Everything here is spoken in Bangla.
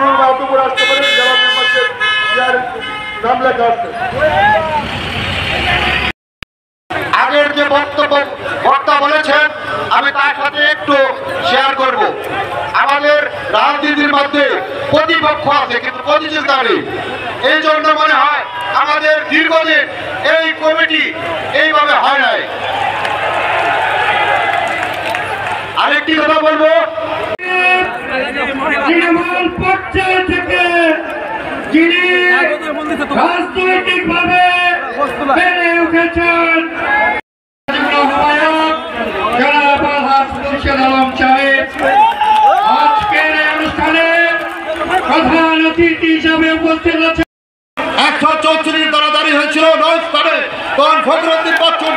নুরুল মাহবুব আসতে পারেন, যারা মেম্বারশিপ নাম লেখা আছে। আগের যে বক্তা বলেছেন আমি তার সাথে একটু শেয়ার করব। আমাদের রাজনীতির মধ্যে প্রতিপক্ষ আছে কিন্তু প্রতিযোগিতা নেই। এই জন্য মনে হয় আমাদের দীর্ঘদিন এই কমিটি এইভাবে হয় নাই। আরেকটি কথা বলবো, তৃণমূল পর্যায় থেকে যিনি রাজনৈতিকভাবে বেড়ে উঠেছেন আজকের এই অনুষ্ঠানে প্রধান অতিথি হিসাবে উপস্থিত আছেন। 134 দরাদারি হয়েছিল 9 স্তরে, তখন ফখরুদ্দিন বচ্চন